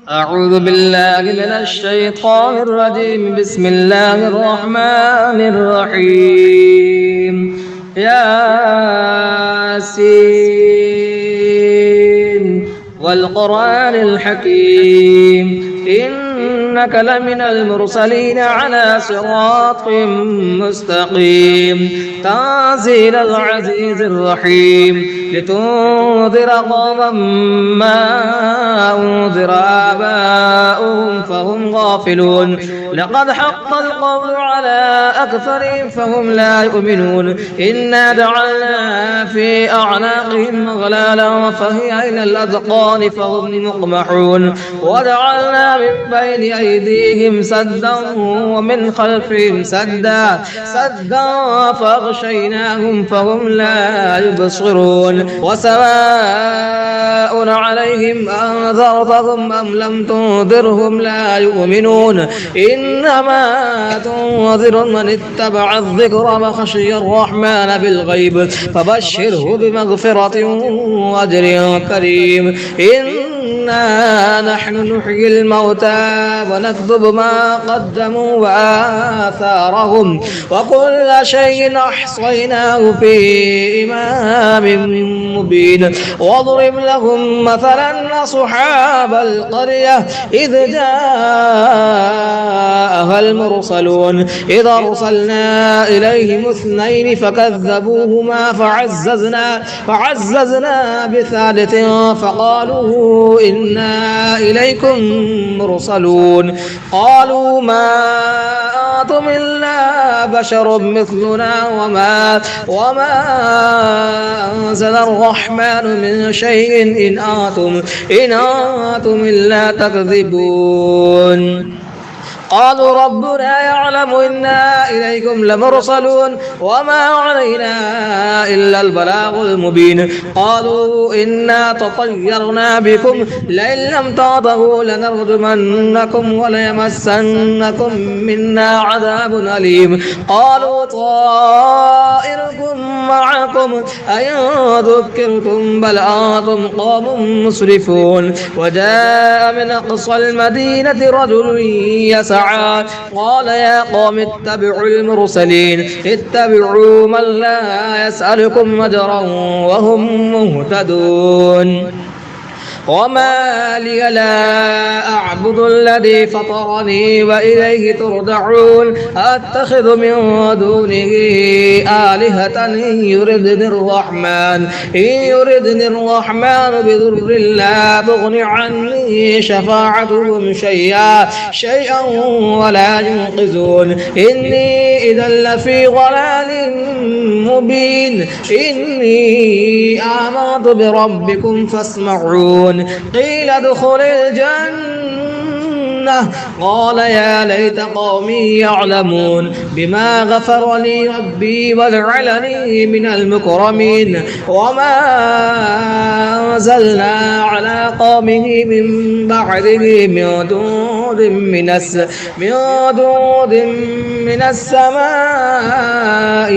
أعوذ بالله من الشيطان الرجيم. بسم الله الرحمن الرحيم. ياسين والقرآن الحكيم إنك لمن المرسلين على صراط مستقيم تنزيل العزيز الرحيم لتنذر قوما ما أنذر آباؤهم فهم غافلون لقد حق القول على أكثرهم فهم لا يؤمنون إنا جعلنا في أعناقهم أغلالا فهي إلى الأذقان فهم مقمحون وجعلنا من بين أيديهم سدا ومن خلفهم سدا فأغشيناهم فهم لا يبصرون وسواء عليهم أنذرتهم أم لم تنذرهم لا يؤمنون إنما تنذر من اتبع الذكر وخشي الرحمن بالغيب فبشره بمغفرة وأجر كريم إنا نحن نحيي الموتى ونكتب ما قدموا وآثارهم وكل شيء أحصيناه في إمام مبين واضرب لهم مثلا أصحاب القرية إذ جاءها المرسلون إذ أرسلنا إليهم اثنين فكذبوهما فعززنا بثالث فقالوا إنا إليكم مرسلون قالوا ما أنتم إلا بشر مثلنا وما أنزل الرحمن من شيء إن أنتم إلا تكذبون قالوا ربنا يعلم إنا إليكم لمرسلون وما علينا إلا البلاغ المبين قالوا إنا تطيرنا بكم لئن لم تنتهوا لنرجمنكم وليمسنكم منا عذاب أليم قالوا طائركم معكم أئن ذكرتم بل أنتم قوم مسرفون وجاء من أقصى المدينة رجل يسعى قال يا قوم اتبعوا المرسلين اتبعوا من لا يسألكم أجرا وهم مهتدون وما لي لا أعبد الذي فطرني وإليه ترجعون أتخذ من دونه آلهة إن يردني الرحمن بضر لا تغن عني شفاعتهم شيئا ولا ينقذون إني إذا لفي ضلال مبين إني آمنت بربكم فاسمعون قيل ادخل الجنة قال يا ليت قومي يعلمون بما غفر لي ربي وجعلني من المكرمين وما أنزلنا على قومه من بعده من دود من السماء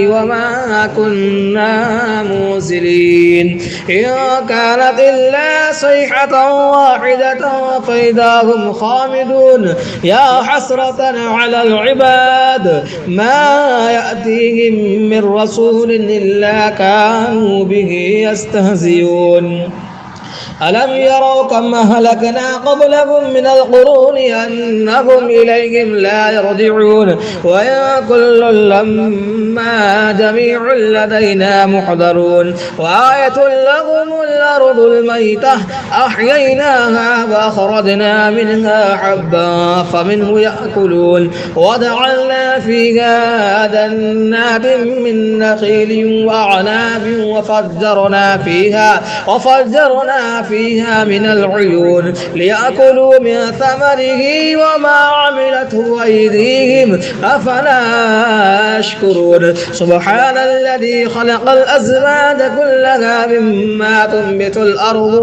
وما كنا منزلين إن كانت إلا صيحة واحدة فإذا هم خامدون يا حسرة على العباد ما يأتيهم من رسول إلا كانوا به يستهزئون ألم يروا كم أهلكنا قبلهم من القرون أنهم إليهم لا يرجعون وإن كل لما جميع لدينا محضرون وآية لهم الأرض الميتة أحييناها وأخرجنا منها حبا فمنه يأكلون وجعلنا فيها جنات من نخيل وأعناب وفجرنا فيها من العيون ليأكلوا من ثمره وما عملته أيديهم أفلا يشكرون سبحان الذي خلق الأزواج كلها مما تنبت الأرض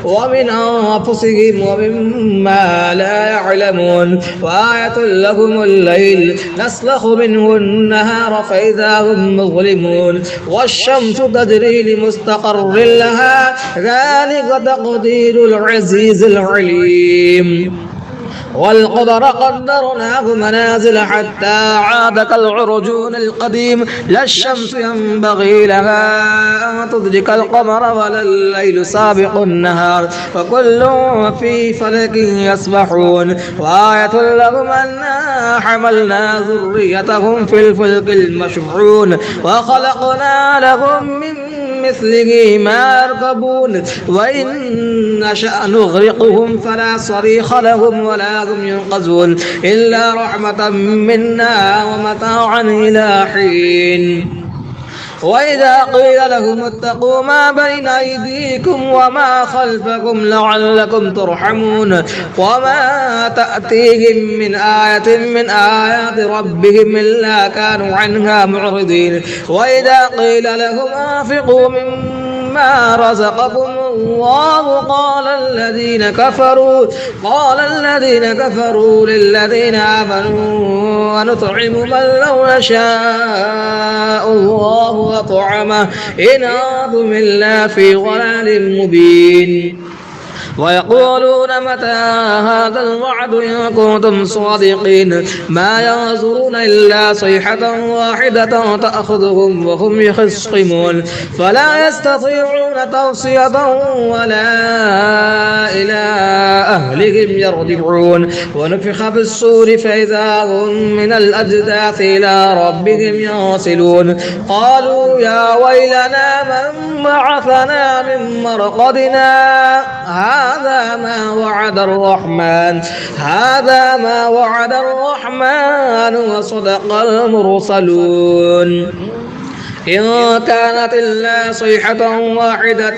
ومن أنفسهم ومما لا يعلمون وآية لهم الليل نسلخ منه النهار فإذا هم مظلمون والشمس تجري لمستقر لها ذلك ذلك تقدير العزيز العليم. والقدر قدرناه منازل حتى عاد كالعرجون القديم. لا الشمس ينبغي لها أن تدرك القمر ولا الليل سابق النهار وكل في فلك يسبحون. وآية لهم أنا حملنا ذريتهم في الفلك المشحون وخلقنا لهم من مثله ما يركبون وإن نشأ نغرقهم فلا صريخ لهم ولا هم ينقذون إلا رحمة منا ومتاعا إلى حين. وإذا قيل لهم اتقوا ما بين أيديكم وما خلفكم لعلكم ترحمون وما تأتيهم من آية من آيات ربهم إلا كانوا عنها معرضين. وإذا قيل لهم أنفقوا مما رزقكم الله قال الذين كفروا للذين آمنوا ونطعم من لو يشاء الله وطعمه إن أنتم إلا في ضلال مبين. ويقولون متى هذا الوعد إن كنتم صادقين ما ينظرون إلا صيحة واحدة تأخذهم وهم يخصمون فلا يستطيعون توصية ولا إلى أهلهم يرجعون. ونفخ في الصور فإذا هم من الأجداث إلى ربهم ينسلون. قالوا يا ويلنا من بعثنا من مرقدنا هذا ما وعد الرحمن وصدق المرسلون. إن كانت إلا صيحة واحدة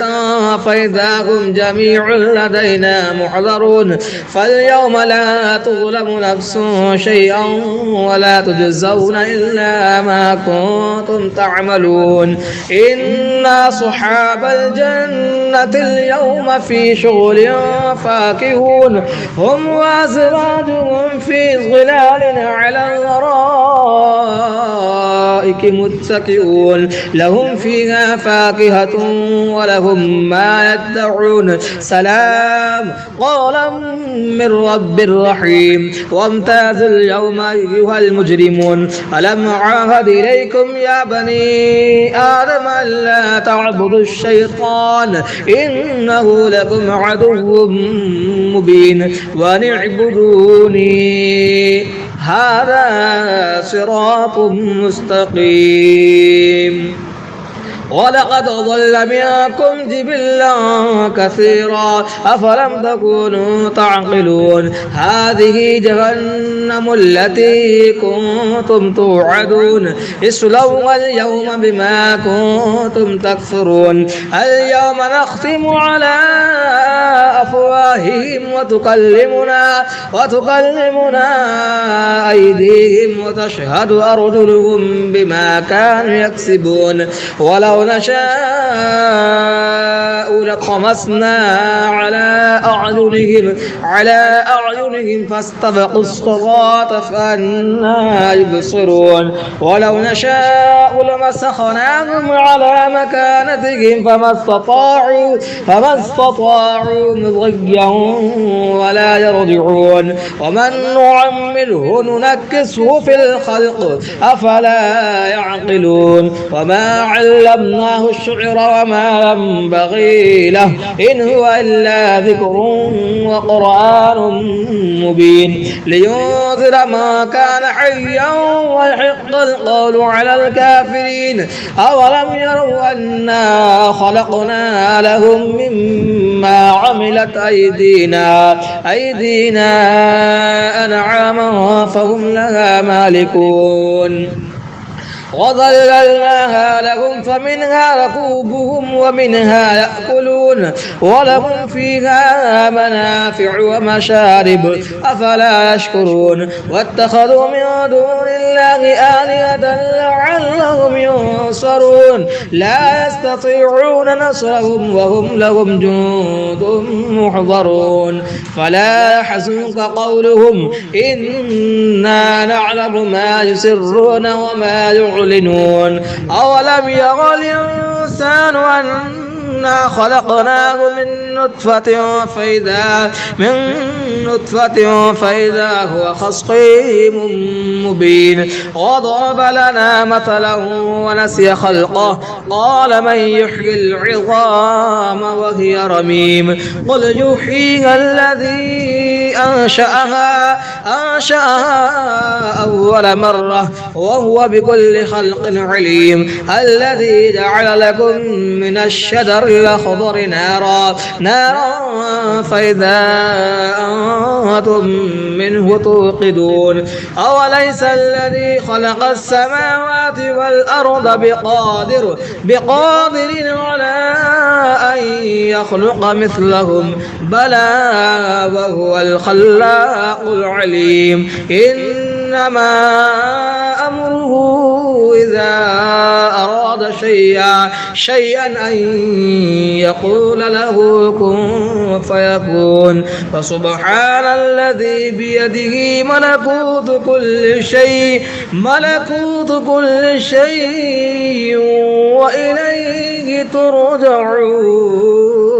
فإذا هم جميع لدينا محضرون. فاليوم لا تظلم نفس شيئا ولا تجزون إلا ما كنتم تعملون. إن أصحاب الجنة اليوم في شغل فاكهون هم وأزواجهم في ظلال على الأرائك متكئون لهم فيها فاكهة ولهم ما يدعون. سلام قولا من رب رحيم. وامتازوا اليوم أيها المجرمون ألم أعاهد إليكم يا بني آدم ألا تعبدوا الشيطان إنه لكم عدو مبين وأن اعبدوني هذا صراط مستقيم. ولقد ضل منكم جبلا كثيرا أفلم تكونوا تعقلون. هذه جهنم التي كنتم توعدون اصلوها اليوم بما كنتم تكفرون. اليوم نختم على أفواههم وتكلمنا أيديهم وتشهد أرجلهم بما كانوا يكسبون. ولو نشاء لطمسنا على أعينهم فاستبقوا الصراط فأنى يبصرون. ولو نشاء لمسخناهم على مكانتهم فما استطاعوا مضيا ولا يرجعون. ومن نعمره ننكسه في الخلق أفلا يعقلون. وما علمناه الشعر وما ينبغي له إن هو إلا ذكر وقرآن مبين لينذر ما كان حيا ويحق القول على الكافرين. أولم يروا أنا خلقنا لهم مما عملت أيدينا أنعاما فهم لها مالكون. وظللناها لهم فمنها ركوبهم ومنها يأكلون ولهم فيها منافع ومشارب أفلا يشكرون. واتخذوا من دون الله آلهة لعلهم ينصرون لا يستطيعون نصرهم وهم لهم جند محضرون. فلا يحزنك قولهم إنا نعلم ما يسرون وما يعلنون. أولم يرى الإنسان إنا خلقناه من نطفة فإذا هو خصيم مبين وضرب لنا مثلا ونسي خلقه قال من يحيي العظام وهي رميم قل يحييها الذي أنشأها أول مرة وهو بكل خلق عليم الذي جعل لكم من الشجر الأخضر نارا فإذا أنتم منه توقدون أوليس الذي خلق السماوات والأرض بقادر على أن يخلق مثلهم بلى وهو الخلاق العليم إنما أمره إذا أراد شيئا أن يقول له كن فيكون فسبحان الذي بيده ملكوت كل شيء وإليه ترجعون.